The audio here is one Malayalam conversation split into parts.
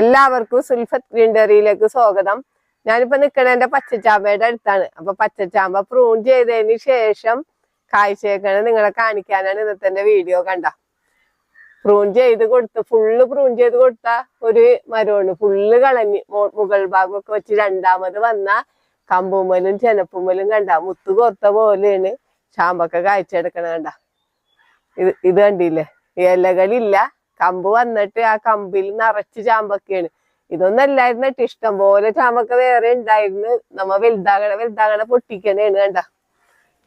എല്ലാവർക്കും സുൽഫത്ത് ഗ്രീൻഡറിയിലേക്ക് സ്വാഗതം. ഞാനിപ്പോ നിൽക്കണ എന്റെ പച്ചച്ചാമ്പയുടെ അടുത്താണ്. അപ്പൊ പച്ചച്ചാമ്പ പ്രൂൺ ചെയ്തതിന് ശേഷം കാഴ്ചയൊക്കെ നിങ്ങളെ കാണിക്കാനാണ് ഇന്നത്തെ വീഡിയോ. കണ്ട പ്രൂൺ ചെയ്ത് കൊടുത്ത് ഫുള്ള് പ്രൂൺ ചെയ്ത് കൊടുത്ത ഒരു മരമാണ്. ഫുള്ള് കളഞ്ഞ് മുകൾ ഭാഗമൊക്കെ വെച്ച് രണ്ടാമത് വന്ന കമ്പുമ്മലും ചെനപ്പുമ്മലും കണ്ട മുത്തു കോർത്ത പോലെയാണ് ചാമ്പൊക്കെ കാഴ്ചയെടുക്കണ. കണ്ട ഇത് കണ്ടില്ലേ, ഇലകളില്ല, കമ്പ് വന്നിട്ട് ആ കമ്പിൽ നിറച്ച് ചാമ്പൊക്കെയാണ്. ഇതൊന്നല്ലായിരുന്നു ഇഷ്ടം പോലെ ചാമ്പക്ക വേറെ ഉണ്ടായിരുന്നു. നമ്മ വലുതാകണ പൊട്ടിക്കണേണ്. കണ്ട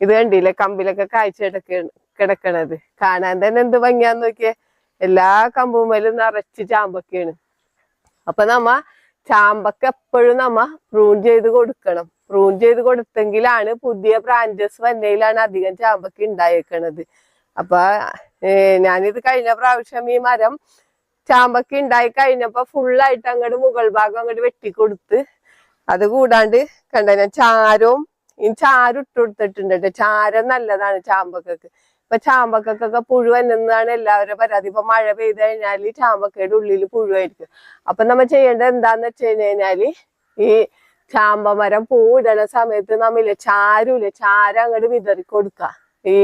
ഇത് കണ്ടില്ലേ, കമ്പിലൊക്കെ കാഴ്ചയെടുക്കാണ് കിടക്കണത്. കാണാൻ തന്നെ എന്ത് ഭംഗിയാന്ന് നോക്കിയേ, എല്ലാ കമ്പുമ്മലും നിറച്ച് ചാമ്പൊക്കെയാണ്. അപ്പൊ നമ്മ ചാമ്പക്ക എപ്പോഴും നമ്മ പ്രൂൺ ചെയ്ത് കൊടുക്കണം. പ്രൂൺ ചെയ്ത് കൊടുത്തെങ്കിലാണ് പുതിയ ബ്രാഞ്ചസ് വന്നതിലാണ് അധികം ചാമ്പക്ക ഉണ്ടായേക്കണത്. അപ്പൊ ഞാനിത് കഴിഞ്ഞ പ്രാവശ്യം ഈ മരം ചാമ്പക്ക ഉണ്ടായി കഴിഞ്ഞപ്പോ ഫുള്ളായിട്ട് അങ്ങോട്ട് മുകൾ ഭാഗം അങ്ങോട്ട് വെട്ടിക്കൊടുത്ത്, അത് കൂടാണ്ട് കണ്ട ഞാൻ ചാരം ഇട്ട് കൊടുത്തിട്ടുണ്ട് കേട്ടോ. ചാരം നല്ലതാണ് ചാമ്പക്കൊക്കെ. ഇപ്പൊ ചാമ്പക്കൊക്കെ പുഴു വന്നെന്നാണ് എല്ലാവരും പരാതി. ഇപ്പൊ മഴ പെയ്ത് കഴിഞ്ഞാല് ചാമ്പക്കയുടെ ഉള്ളിൽ പുഴുവായിരിക്കും. അപ്പൊ നമ്മ ചെയ്യേണ്ടത് എന്താന്ന് വെച്ച് കഴിഞ്ഞാല്, ഈ ചാമ്പ മരം പൂവിടണ സമയത്ത് നമ്മില്ലേ ചാരം അങ്ങോട്ട് വിതറി കൊടുക്ക. ഈ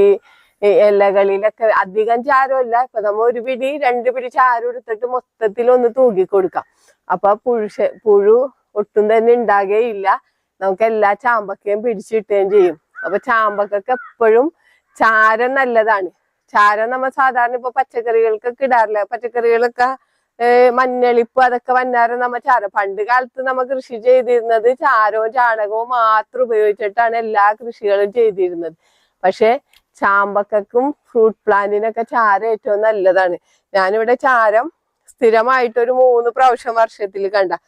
ഇലകളിലൊക്കെ അധികം ചാരമല്ല, ഇപ്പൊ നമ്മ ഒരു പിടി 2 പിടി ചാരം എടുത്തിട്ട് മൊത്തത്തിൽ ഒന്ന് തൂക്കി കൊടുക്കാം. അപ്പൊ പുഴു ഒട്ടും തന്നെ ഉണ്ടാകുകയില്ല. നമുക്ക് എല്ലാ ചാമ്പക്കയും പിടിച്ചിട്ടുകയും ചെയ്യും. അപ്പൊ ചാമ്പക്കൊക്കെ എപ്പോഴും ചാരം നല്ലതാണ്. ചാരം നമ്മ സാധാരണ ഇപ്പൊ പച്ചക്കറികൾക്കൊക്കെ ഇടാറില്ല. പച്ചക്കറികളൊക്കെ മഞ്ഞളിപ്പ് അതൊക്കെ വന്നാലും നമ്മ ചാരം, പണ്ട് കാലത്ത് നമ്മ കൃഷി ചെയ്തിരുന്നത് ചാരവും ചാണകവും മാത്രം ഉപയോഗിച്ചിട്ടാണ് എല്ലാ കൃഷികളും ചെയ്തിരുന്നത്. പക്ഷെ ചാമ്പക്കും ഫ്രൂട്ട് പ്ലാന്റിനൊക്കെ ചാരം ഏറ്റവും നല്ലതാണ്. ഞാനിവിടെ ചാരം സ്ഥിരമായിട്ടൊരു 3 പ്രാവശ്യം വർഷത്തിൽ 3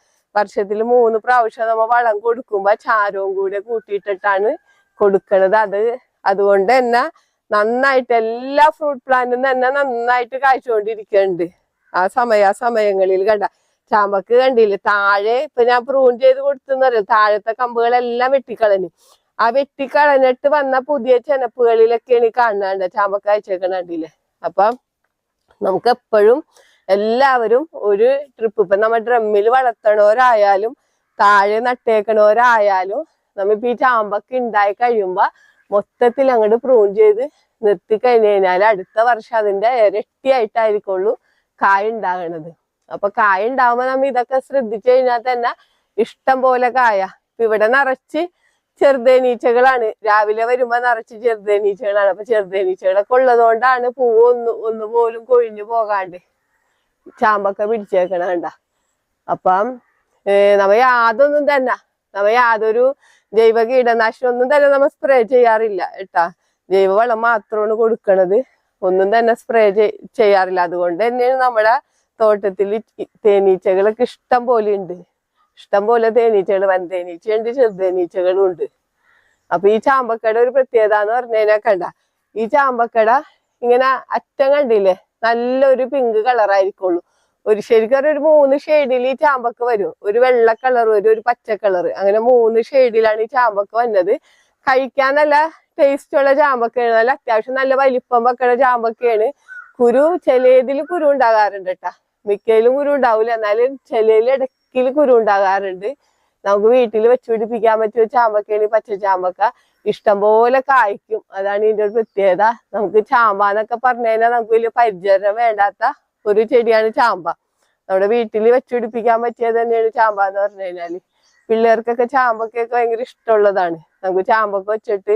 പ്രാവശ്യം നമ്മ വളം കൊടുക്കുമ്പോ ചാരവും കൂടെ കൂട്ടിയിട്ടിട്ടാണ് കൊടുക്കണത്. അതുകൊണ്ട് തന്നെ നന്നായിട്ട് എല്ലാ ഫ്രൂട്ട് പ്ലാന്റും തന്നെ നന്നായിട്ട് കായ്ച്ചുകൊണ്ടിരിക്കുന്നുണ്ട്. ആ സമയങ്ങളിൽ ചാമ്പക്ക് കണ്ടില്ലേ, താഴെ ഇപ്പൊ ഞാൻ പ്രൂൺ ചെയ്ത് കൊടുത്തെന്നറിയാം, താഴത്തെ കമ്പുകളെല്ലാം വെട്ടിക്കളഞ്ഞു. ആ വെട്ടിക്കളഞ്ഞിട്ട് വന്ന പുതിയ ചെനപ്പുകളിലൊക്കെയാണ് ഈ കാണുന്നുണ്ട് ചാമ്പക്ക കാഴ്ചക്കണ്ടില്ലേ. അപ്പൊ നമുക്ക് എപ്പോഴും എല്ലാവരും ഒരു ട്രിപ്പ്, ഇപ്പൊ നമ്മ ഡ്രമ്മിൽ വളർത്തണവരായാലും താഴെ നട്ടേക്കണവരായാലും നമ്മിപ്പോ ഈ ചാമ്പക്ക ഉണ്ടായി കഴിയുമ്പോ മൊത്തത്തിൽ അങ്ങോട്ട് പ്രൂൺ ചെയ്ത് നിർത്തി കഴിഞ്ഞു കഴിഞ്ഞാൽ അടുത്ത വർഷം അതിന്റെ ഇരട്ടിയായിട്ടായിരിക്കുള്ളൂ കായ ഉണ്ടാകണത്. അപ്പൊ കായ ഉണ്ടാവുമ്പോ നമ്മ ഇതൊക്കെ ശ്രദ്ധിച്ചു കഴിഞ്ഞാൽ തന്നെ ഇഷ്ടം പോലെ കായ. ഇവിടെ നിറച്ച് ചെറുതേനീച്ചകളാണ്. രാവിലെ വരുമ്പോ നിറച്ച് ചെറുതേനീച്ചകളാണ്. അപ്പൊ ചെറുതേനീച്ചകളൊക്കെ ഉള്ളതുകൊണ്ടാണ് പൂവ് ഒന്നുപോലും കൊഴിഞ്ഞു പോകാണ്ട് ചാമ്പക്ക പിടിച്ചേക്കണ. കണ്ട അപ്പം നമ്മ യാതൊരു ജൈവ കീടനാശിനി ഒന്നും തന്നെ നമ്മ സ്പ്രേ ചെയ്യാറില്ല കേട്ടാ. ജൈവവളം മാത്രമാണ് കൊടുക്കണത്, ഒന്നും തന്നെ സ്പ്രേ ചെയ്യാറില്ല. അതുകൊണ്ട് തന്നെയാണ് നമ്മുടെ തോട്ടത്തിൽ തേനീച്ചകളൊക്കെ ഇഷ്ടം പോലെ ഉണ്ട്. ഇഷ്ടം പോലെ തേനീച്ചകൾ, വൻതേനീച്ചയുണ്ട്, ചെറുതേനീച്ചകളും ഉണ്ട്. അപ്പൊ ഈ ചാമ്പക്കട ഒരു പ്രത്യേകത എന്ന് പറഞ്ഞു കഴിഞ്ഞാൽ കണ്ട, ഈ ചാമ്പക്കട ഇങ്ങനെ അറ്റം കണ്ടില്ലേ, നല്ലൊരു പിങ്ക് കളറായിരിക്കുള്ളൂ. ശരിക്കും ഒരു 3 ഷെയ്ഡിൽ ഈ ചാമ്പക്ക വരും. ഒരു വെള്ള കളർ വരും, ഒരു പച്ച കളർ, അങ്ങനെ 3 ഷെയ്ഡിലാണ് ഈ ചാമ്പക്ക വന്നത്. കഴിക്കാൻ നല്ല ടേസ്റ്റുള്ള ചാമ്പക്കയാണ്. നല്ല അത്യാവശ്യം നല്ല വലിപ്പം വെക്കണ ചാമ്പക്കയാണ്. ചിലതിൽ കുരു ഉണ്ടാകാറുണ്ട് കേട്ടാ. മിക്കയിലും കുരു ഉണ്ടാവില്ല, എന്നാലും ചിലയിൽ ഇടയ്ക്കിൽ കുരു ഉണ്ടാകാറുണ്ട്. നമുക്ക് വീട്ടിൽ വെച്ച് പിടിപ്പിക്കാൻ പറ്റിയ ചാമ്പക്കയാണ് പച്ച ചാമ്പക്ക. ഇഷ്ടംപോലെ കായ്ക്കും, അതാണ് ഇതിന്റെ ഒരു പ്രത്യേകത. നമുക്ക് ചാമ്പാന്നൊക്കെ പറഞ്ഞു കഴിഞ്ഞാൽ നമുക്ക് വലിയ പരിചരണം വേണ്ടാത്ത ഒരു ചെടിയാണ് ചാമ്പ. നമ്മുടെ വീട്ടിൽ വെച്ച് പിടിപ്പിക്കാൻ പറ്റിയത് തന്നെയാണ് ചാമ്പ എന്ന് പറഞ്ഞു കഴിഞ്ഞാല്. പിള്ളേർക്കൊക്കെ ചാമ്പക്കൊക്കെ ഭയങ്കര ഇഷ്ടമുള്ളതാണ്. നമുക്ക് ചാമ്പക്ക വെച്ചിട്ട്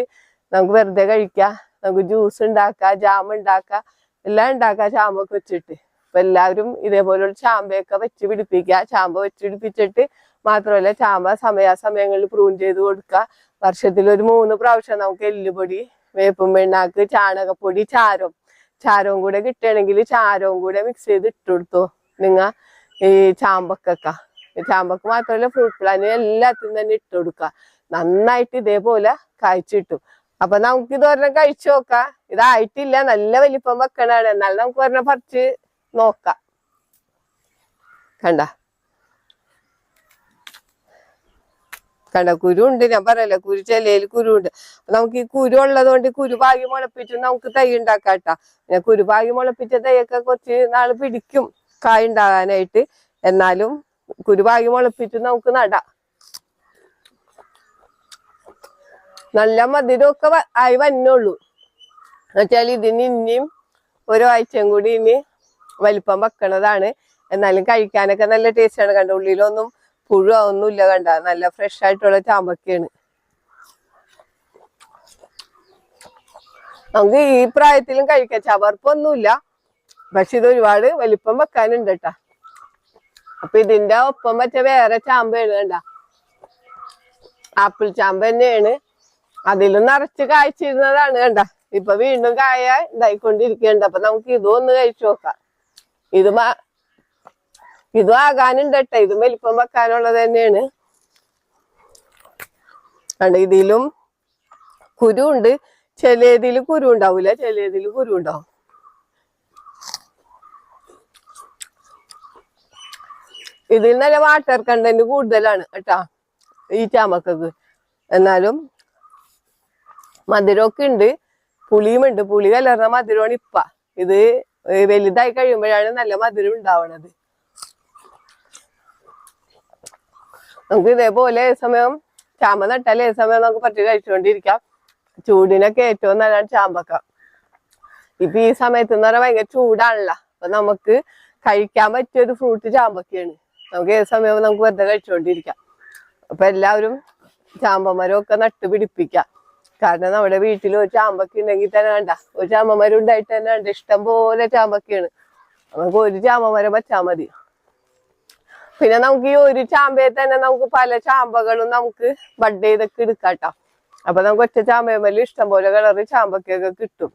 നമുക്ക് വെറുതെ കഴിക്കാം, നമുക്ക് ജ്യൂസ് ഉണ്ടാക്കാം, ജാം ഉണ്ടാക്കാം, എല്ലാം ഉണ്ടാക്കാം ചാമ്പക്ക വെച്ചിട്ട്. അപ്പൊ എല്ലാവരും ഇതേപോലുള്ള ചാമ്പയൊക്കെ വെച്ച് പിടിപ്പിക്കുക. ചാമ്പ വെച്ച് പിടിപ്പിച്ചിട്ട് മാത്രമല്ല, ചാമ്പ സമയാസമയങ്ങളിൽ പ്രൂൺ ചെയ്ത് കൊടുക്കുക. വർഷത്തിൽ ഒരു 3 പ്രാവശ്യം നമുക്ക് എല്ലുപൊടി, വേപ്പും പിണ്ണാക്ക്, ചാണകപ്പൊടി, ചാരവും കൂടെ കിട്ടുകയാണെങ്കിൽ ചാരവും കൂടെ മിക്സ് ചെയ്ത് ഇട്ട് കൊടുത്തോ നിങ്ങ ഈ ചാമ്പക്ക മാത്രമല്ല ഫ്രൂട്ട് പ്ലാന്റിന് എല്ലാത്തിനും തന്നെ ഇട്ട് കൊടുക്കുക. നന്നായിട്ട് ഇതേപോലെ കായ്ച്ചിട്ടും. അപ്പൊ നമുക്ക് ഇതൊരെണ്ണം കഴിച്ചു നോക്കാം. ഇതായിട്ടില്ല, നല്ല വലിപ്പം വെക്കണാണ്. എന്നാൽ നമുക്ക് ഒരെണ്ണം പറിച്ച് നോക്കാം. കണ്ട കുരു ഉണ്ട്. ഞാൻ പറയല്ലേ, ചിലയിൽ കുരു ഉണ്ട്. നമുക്ക് ഈ കുരു ഉള്ളത് കൊണ്ട് കുരു പാകി മുളപ്പിച്ച് നമുക്ക് തൈ ഉണ്ടാക്കാട്ടാ. കുരു പാകി മുളപ്പിച്ച തൈയൊക്കെ കുറച്ച് നാള് പിടിക്കും കായ ഉണ്ടാകാനായിട്ട്. എന്നാലും കുരു പാകി മുളപ്പിച്ച് നമുക്ക് നടാം. നല്ല മധുരമൊക്കെ ആയി വന്നുള്ളൂ. എന്നുവെച്ചാൽ ഇതിന് ഇനിയും ഒരാഴ്ചയും കൂടി ഇനി വലിപ്പം വെക്കണതാണ്. എന്നാലും കഴിക്കാനൊക്കെ നല്ല ടേസ്റ്റാണ്. കണ്ട ഉള്ളിലൊന്നും പുഴു ഒന്നുമില്ല. കണ്ട നല്ല ഫ്രഷ് ആയിട്ടുള്ള ചാമ്പക്കയാണ്. നമുക്ക് ഈ പ്രായത്തിലും കഴിക്കാം, ചവർപ്പൊന്നുമില്ല. പക്ഷെ ഇത് ഒരുപാട് വലിപ്പം വെക്കാനുണ്ട് കേട്ടാ. അപ്പൊ ഇതിന്റെ ഒപ്പം വെച്ച വേറെ ചാമ്പയാണ് കണ്ട, ആപ്പിൾ ചാമ്പ തന്നെയാണ്. അതിലും നിറച്ച് കായ്ച്ചിരുന്നതാണ് കണ്ട. ഇപ്പൊ വീണ്ടും കായ ഉണ്ടായിക്കൊണ്ടിരിക്കുന്നുണ്ട്. അപ്പൊ നമുക്ക് ഇതും ഒന്ന് കഴിച്ചു നോക്കാം. ഇതും ആകാനുണ്ട് കേട്ടോ. ഇതും വലിപ്പം വെക്കാനുള്ളത് തന്നെയാണ് കണ്ട. ഇതിലും കുരു ഉണ്ട്. ചിലതില് കുരു ഉണ്ടാവൂല, ചിലതില് കുരു ഉണ്ടാവും. ഇതിൽ നല്ല വാട്ടർ കണ്ടന്റ് കൂടുതലാണ് കേട്ടാ ഈ ചാമ്പക്കക്ക്. എന്നാലും മധുരമൊക്കെ ഉണ്ട്, പുളിയുമുണ്ട്. പുളി കലർന്ന മധുരമാണ് ഇപ്പ. ഇത് വലുതായി കഴിയുമ്പോഴാണ് നല്ല മധുരം ഉണ്ടാവണത്. നമുക്ക് ഇതേപോലെ സമയം ചാമ്പ നട്ടാൽ സമയം നമുക്ക് പറ്റി കഴിച്ചുകൊണ്ടിരിക്കാം. ചൂടിനൊക്കെ ഏറ്റവും നല്ലതാണ് ചാമ്പക്ക. ഇപ്പൊ ഈ സമയത്ത് എന്ന് പറഞ്ഞാൽ ഭയങ്കര ചൂടാണല്ലോ. അപ്പൊ നമുക്ക് കഴിക്കാൻ പറ്റിയൊരു ഫ്രൂട്ട് ചാമ്പക്കയാണ്. നമുക്ക് ഏത് സമയവും നമുക്ക് വെറുതെ കഴിച്ചുകൊണ്ടിരിക്കാം. അപ്പൊ എല്ലാവരും ചാമ്പമരമൊക്കെ നട്ടുപിടിപ്പിക്കാം. കാരണം നമ്മുടെ വീട്ടിൽ ഒരു ചാമ്പക്ക ഉണ്ടെങ്കിൽ തന്നെ വേണ്ട, ഒരു ചാമ്പമരം ഉണ്ടായിട്ട് തന്നെ വേണ്ട, ഇഷ്ടം പോലെ ചാമ്പക്കയാണ്. നമുക്ക് ഒരു ചാമ്പമരം വെച്ചാൽ മതി. പിന്നെ നമുക്ക് ഈ ഒരു ചാമ്പയെ തന്നെ നമുക്ക് പല ചാമ്പകളും നമുക്ക് ബഡ് ചെയ്തൊക്കെ എടുക്കാട്ടോ. അപ്പൊ നമുക്ക് ഒറ്റ ചാമ്പയമല്ല ഇഷ്ടം പോലെ കളറ് ചാമ്പക്കൊക്കെ കിട്ടും.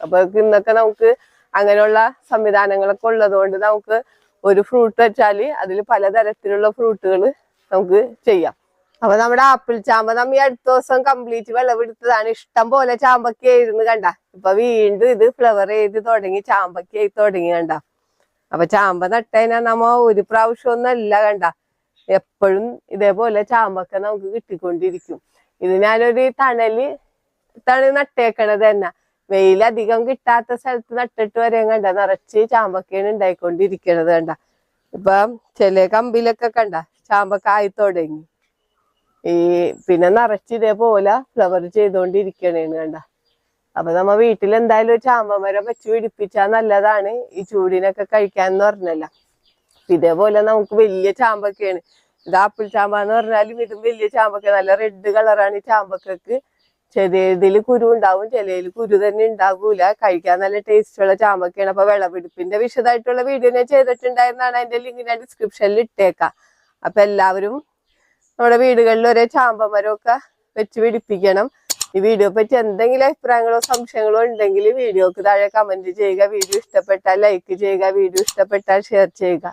അപ്പൊ ഇന്നൊക്കെ നമുക്ക് അങ്ങനെയുള്ള സംവിധാനങ്ങളൊക്കെ ഉള്ളത് കൊണ്ട് നമുക്ക് ഒരു ഫ്രൂട്ട് വെച്ചാല് അതിൽ പലതരത്തിലുള്ള ഫ്രൂട്ടുകൾ നമുക്ക് ചെയ്യാം. അപ്പൊ നമ്മുടെ ആപ്പിൾ ചാമ്പ നമ്മ ഈ അടുത്ത ദിവസം കംപ്ലീറ്റ് വിളവെടുത്തതാണ്. ഇഷ്ടം പോലെ ചാമ്പക്കയായിരുന്നു കണ്ട. ഇപ്പൊ വീണ്ടും ഇത് ഫ്ലവർ ചെയ്ത് തുടങ്ങി, ചാമ്പക്കയായി തുടങ്ങി കണ്ട. അപ്പൊ ചാമ്പ നട്ടതിനാ നമ്മ ഒരു പ്രാവശ്യം ഒന്നല്ല കണ്ട, എപ്പോഴും ഇതേപോലെ ചാമ്പക്ക നമുക്ക് കിട്ടിക്കൊണ്ടിരിക്കും. ഇത് ഞാനൊരു തണല് നട്ടേക്കണത് തന്നെ. വെയിലധികം കിട്ടാത്ത സ്ഥലത്ത് നട്ടിട്ട് വരെയും കണ്ട നിറച്ച് ചാമ്പക്കയാണ് ഉണ്ടായിക്കൊണ്ടിരിക്കണത് കണ്ട. ഇപ്പൊ ചില കമ്പിലൊക്കെ കണ്ട ചാമ്പക്കായി തുടങ്ങി. പിന്നെ നിറച്ച് ഇതേപോലെ ഫ്ലവർ ചെയ്തോണ്ടിരിക്കണേന്ന് കണ്ട. അപ്പൊ നമ്മ വീട്ടിൽ എന്തായാലും ഒരു ചാമ്പമരം വെച്ച് പിടിപ്പിച്ചാൽ നല്ലതാണ്, ഈ ചൂടിനൊക്കെ കഴിക്കാന്ന് പറഞ്ഞല്ല. ഇതേപോലെ നമുക്ക് വലിയ ചാമ്പക്കയാണ്. ഇത് ആപ്പിൾ ചാമ്പ എന്ന് പറഞ്ഞാലും ഇതും വലിയ ചാമ്പക്ക. നല്ല റെഡ് കളറാണ് ഈ ചാമ്പക്കക്ക്. ചിലതില് കുരു ഉണ്ടാവും, ചിലതിൽ കുരു തന്നെ ഉണ്ടാകൂല. കഴിക്കാൻ നല്ല ടേസ്റ്റുള്ള ചാമ്പക്കയാണ്. അപ്പൊ വിളവെടുപ്പിന്റെ വിശദമായിട്ടുള്ള വീഡിയോ ഞാൻ ചെയ്തിട്ടുണ്ടായിരുന്നാണ്. അതിന്റെ ലിങ്ക് ഞാൻ ഡിസ്ക്രിപ്ഷനിൽ ഇട്ടേക്കാം. അപ്പൊ എല്ലാവരും നമ്മുടെ വീടുകളിൽ ഒരേ ചാമ്പമരമൊക്കെ വെച്ച് പിടിപ്പിക്കണം. ഈ വീഡിയോ പറ്റി എന്തെങ്കിലും അഭിപ്രായങ്ങളോ സംശയങ്ങളോ ഉണ്ടെങ്കിൽ വീഡിയോക്ക് താഴെ കമന്റ് ചെയ്യുക. വീഡിയോ ഇഷ്ടപ്പെട്ടാൽ ലൈക്ക് ചെയ്യുക, വീഡിയോ ഇഷ്ടപ്പെട്ടാൽ ഷെയർ ചെയ്യുക.